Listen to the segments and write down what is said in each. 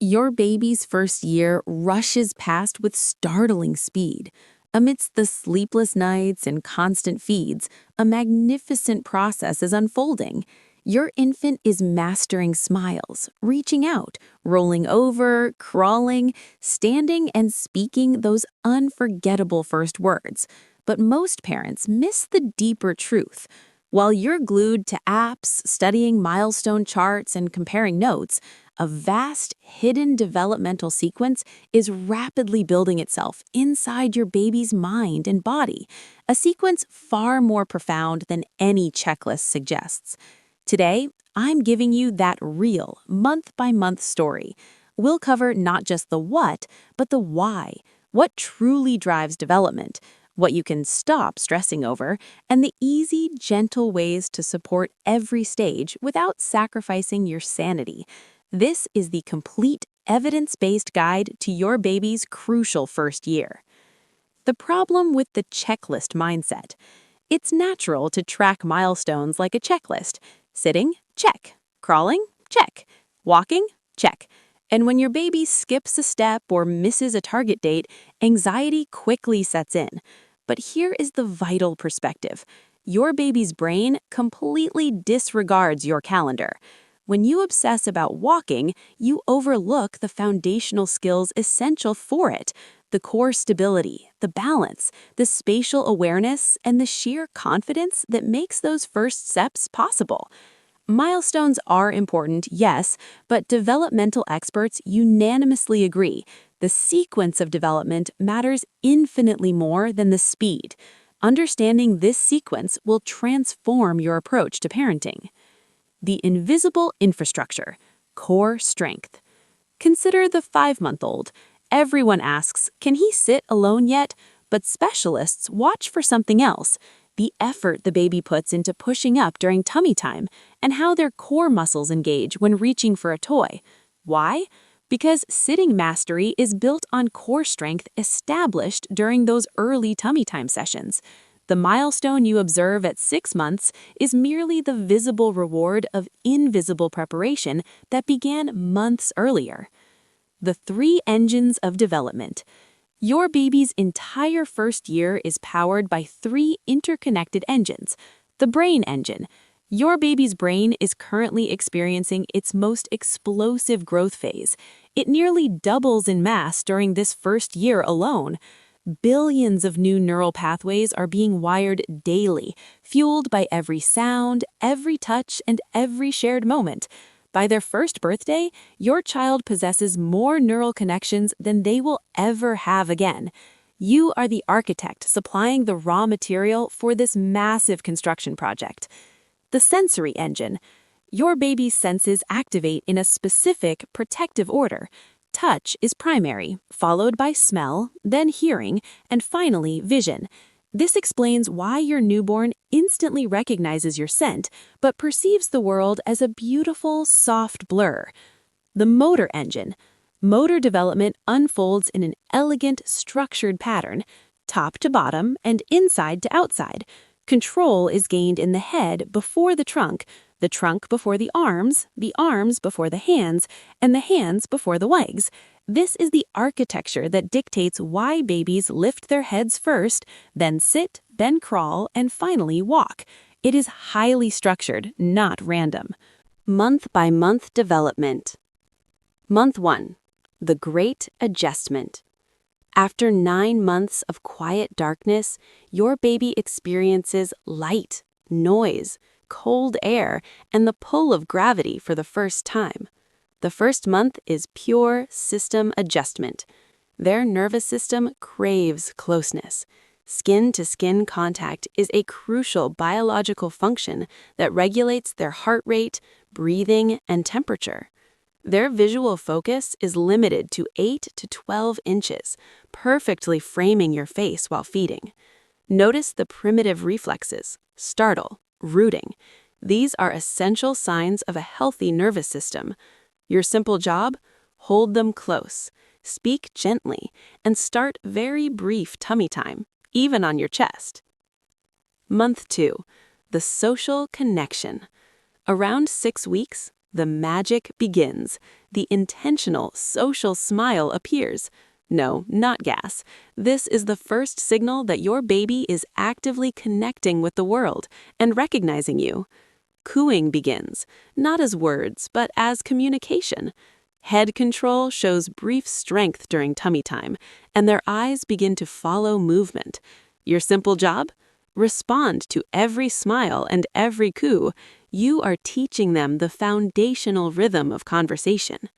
Your baby's first year rushes past with startling speed. Amidst the sleepless nights and constant feeds, a magnificent process is unfolding. Your infant is mastering smiles, reaching out, rolling over, crawling, standing, and speaking those unforgettable first words. But most parents miss the deeper truth. While you're glued to apps, studying milestone charts, and comparing notes, a vast, hidden developmental sequence is rapidly building itself inside your baby's mind and body, a sequence far more profound than any checklist suggests. Today, I'm giving you that real, month-by-month story. We'll cover not just the what, but the why, what truly drives development, what you can stop stressing over, and the easy, gentle ways to support every stage without sacrificing your sanity. This is the complete, evidence-based guide to your baby's crucial first year. The problem with the checklist mindset. It's natural to track milestones like a checklist. Sitting? Check. Crawling? Check. Walking? Check. And when your baby skips a step or misses a target date, anxiety quickly sets in. But here is the vital perspective. Your baby's brain completely disregards your calendar. When you obsess about walking, you overlook the foundational skills essential for it, the core stability, the balance, the spatial awareness, and the sheer confidence that makes those first steps possible. Milestones are important, yes, but developmental experts unanimously agree the sequence of development matters infinitely more than the speed. Understanding this sequence will transform your approach to parenting. The invisible infrastructure, core strength. Consider the 5-month-old. Everyone asks, can he sit alone yet? But specialists watch for something else. The effort the baby puts into pushing up during tummy time, and how their core muscles engage when reaching for a toy. Why? Because sitting mastery is built on core strength established during those early tummy time sessions. The milestone you observe at 6 months is merely the visible reward of invisible preparation that began months earlier. The 3 engines of development. Your baby's entire first year is powered by 3 interconnected engines. The brain engine. Your baby's brain is currently experiencing its most explosive growth phase. It nearly doubles in mass during this first year alone. Billions of new neural pathways are being wired daily, fueled by every sound, every touch, and every shared moment. By their first birthday, your child possesses more neural connections than they will ever have again. You are the architect supplying the raw material for this massive construction project. The sensory engine. Your baby's senses activate in a specific, protective order. Touch is primary, followed by smell, then hearing, and finally vision. This explains why your newborn instantly recognizes your scent, but perceives the world as a beautiful, soft blur. The motor engine. Motor development unfolds in an elegant, structured pattern, top to bottom and inside to outside. Control is gained in the head before the trunk before the arms before the hands, and the hands before the legs. This is the architecture that dictates why babies lift their heads first, then sit, then crawl, and finally walk. It is highly structured, not random. Month-by-month development. Month 1. The Great Adjustment. After 9 months of quiet darkness, your baby experiences light, noise, cold air, and the pull of gravity for the first time. The first month is pure system adjustment. Their nervous system craves closeness. Skin-to-skin contact is a crucial biological function that regulates their heart rate, breathing, and temperature. Their visual focus is limited to 8 to 12 inches, perfectly framing your face while feeding. Notice the primitive reflexes, startle, rooting. These are essential signs of a healthy nervous system. Your simple job? Hold them close, speak gently, and start very brief tummy time, even on your chest. Month 2. The social connection. Around 6 weeks, the magic begins. The intentional, social smile appears. No, not gas. This is the first signal that your baby is actively connecting with the world and recognizing you. Cooing begins, not as words, but as communication. Head control shows brief strength during tummy time, and their eyes begin to follow movement. Your simple job? Respond to every smile and every coo. You are teaching them the foundational rhythm of conversation.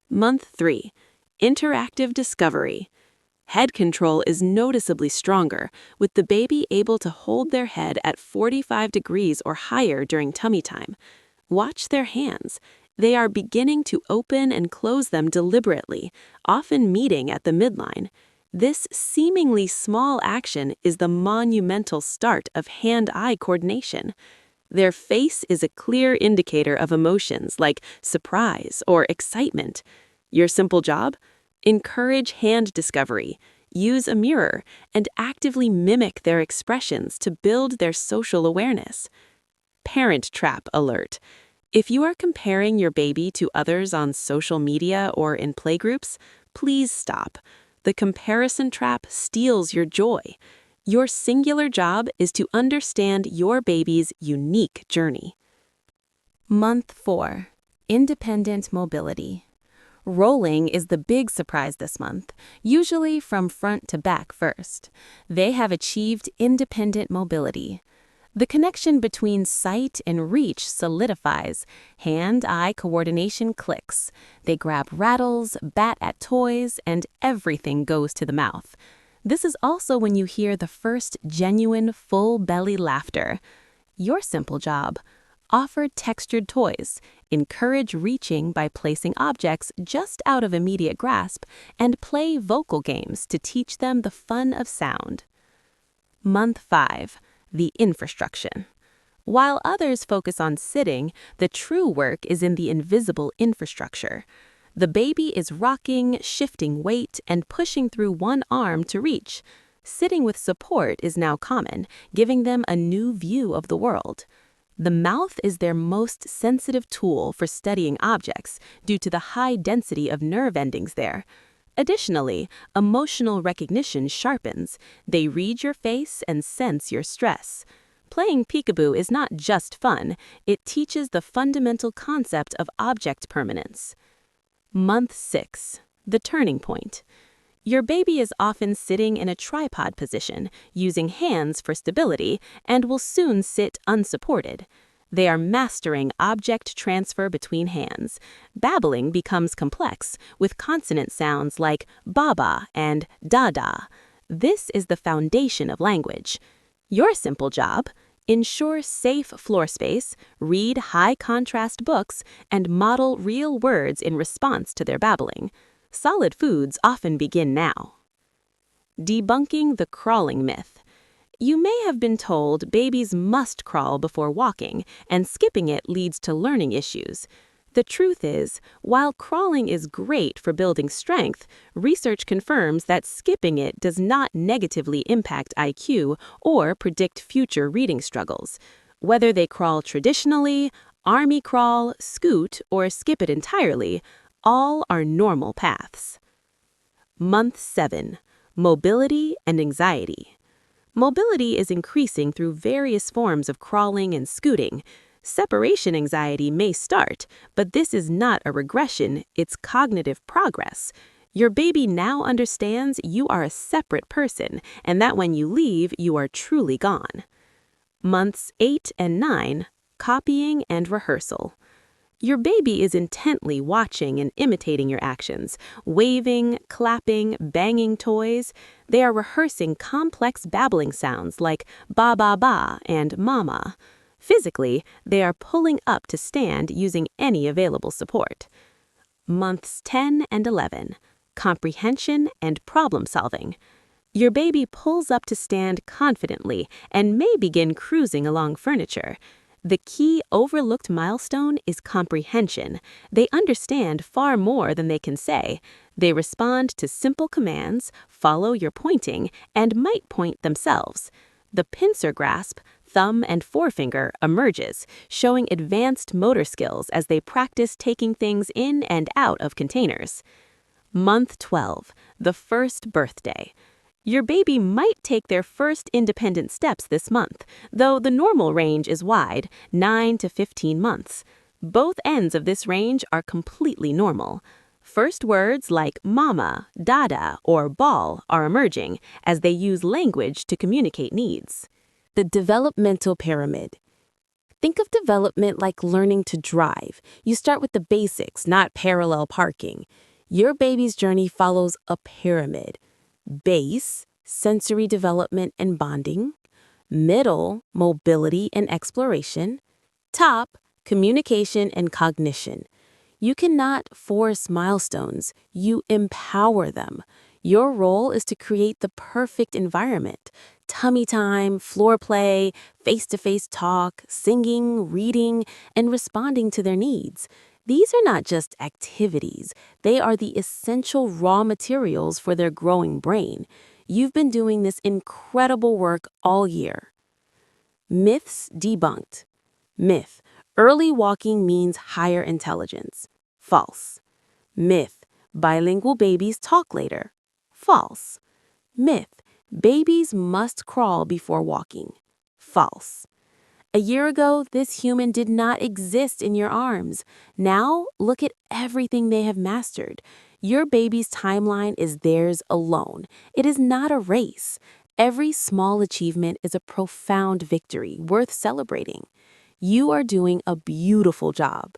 Month 3. Interactive discovery. Head control is noticeably stronger, with the baby able to hold their head at 45 degrees or higher during tummy time. Watch their hands. They are beginning to open and close them deliberately, often meeting at the midline. This seemingly small action is the monumental start of hand-eye coordination. Their face is a clear indicator of emotions like surprise or excitement. Your simple job? Encourage hand discovery, use a mirror, and actively mimic their expressions to build their social awareness. Parent trap alert. If you are comparing your baby to others on social media or in playgroups, please stop. The comparison trap steals your joy. Your singular job is to understand your baby's unique journey. Month 4. Independent mobility. Rolling is the big surprise this month, usually from front to back first. They have achieved independent mobility. The connection between sight and reach solidifies. Hand-eye coordination clicks. They grab rattles, bat at toys, and everything goes to the mouth. This is also when you hear the first genuine full-belly laughter. Your simple job: offer textured toys, encourage reaching by placing objects just out of immediate grasp, and play vocal games to teach them the fun of sound. Month 5. The infrastructure. While others focus on sitting, the true work is in the invisible infrastructure. The baby is rocking, shifting weight, and pushing through one arm to reach. Sitting with support is now common, giving them a new view of the world. The mouth is their most sensitive tool for studying objects due to the high density of nerve endings there. Additionally, emotional recognition sharpens. They read your face and sense your stress. Playing peekaboo is not just fun, it teaches the fundamental concept of object permanence. Month 6. The turning point. Your baby is often sitting in a tripod position, using hands for stability, and will soon sit unsupported. They are mastering object transfer between hands. Babbling becomes complex, with consonant sounds like baba and dada. This is the foundation of language. Your simple job: ensure safe floor space, read high-contrast books, and model real words in response to their babbling. Solid foods often begin now. Debunking the crawling myth. You may have been told babies must crawl before walking, and skipping it leads to learning issues. The truth is, while crawling is great for building strength, research confirms that skipping it does not negatively impact IQ or predict future reading struggles. Whether they crawl traditionally, army crawl, scoot, or skip it entirely, all are normal paths. Month 7. Mobility and anxiety. Mobility is increasing through various forms of crawling and scooting. Separation anxiety may start, but this is not a regression, it's cognitive progress. Your baby now understands you are a separate person, and that when you leave, you are truly gone. Months 8 and 9. Copying and rehearsal. Your baby is intently watching and imitating your actions, waving, clapping, banging toys. They are rehearsing complex babbling sounds like ba ba ba and mama. Physically, they are pulling up to stand using any available support. Months 10 and 11. Comprehension and problem solving. Your baby pulls up to stand confidently and may begin cruising along furniture. The key overlooked milestone is comprehension. They understand far more than they can say. They respond to simple commands, follow your pointing, and might point themselves. The pincer grasp, thumb and forefinger emerges, showing advanced motor skills as they practice taking things in and out of containers. Month 12, the first birthday. Your baby might take their first independent steps this month, though the normal range is wide, 9 to 15 months. Both ends of this range are completely normal. First words like mama, dada, or ball are emerging as they use language to communicate needs. The developmental pyramid. Think of development like learning to drive. You start with the basics, not parallel parking. Your baby's journey follows a pyramid. Base, sensory development and bonding. Middle, mobility and exploration. Top, communication and cognition. You cannot force milestones, you empower them. Your role is to create the perfect environment. Tummy time, floor play, face-to-face talk, singing, reading, and responding to their needs. These are not just activities, they are the essential raw materials for their growing brain. You've been doing this incredible work all year. Myths debunked. Myth: early walking means higher intelligence. False. Myth: bilingual babies talk later. False. Myth: babies must crawl before walking. False. A year ago, this human did not exist in your arms. Now, look at everything they have mastered. Your baby's timeline is theirs alone. It is not a race. Every small achievement is a profound victory worth celebrating. You are doing a beautiful job.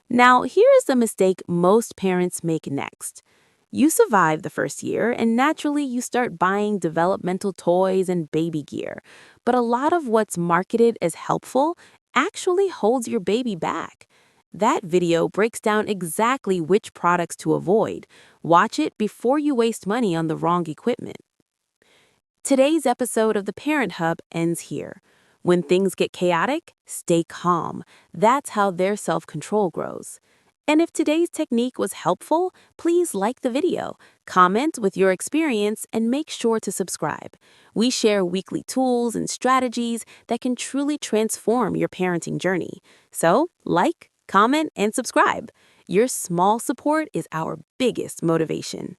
Now, here is the mistake most parents make next. You survive the first year, and naturally you start buying developmental toys and baby gear. But a lot of what's marketed as helpful actually holds your baby back. That video breaks down exactly which products to avoid. Watch it before you waste money on the wrong equipment. Today's episode of the Parent Hub ends here. When things get chaotic, stay calm. That's how their self-control grows. And if today's technique was helpful, please like the video, comment with your experience, and make sure to subscribe. We share weekly tools and strategies that can truly transform your parenting journey. So, like, comment, and subscribe. Your small support is our biggest motivation.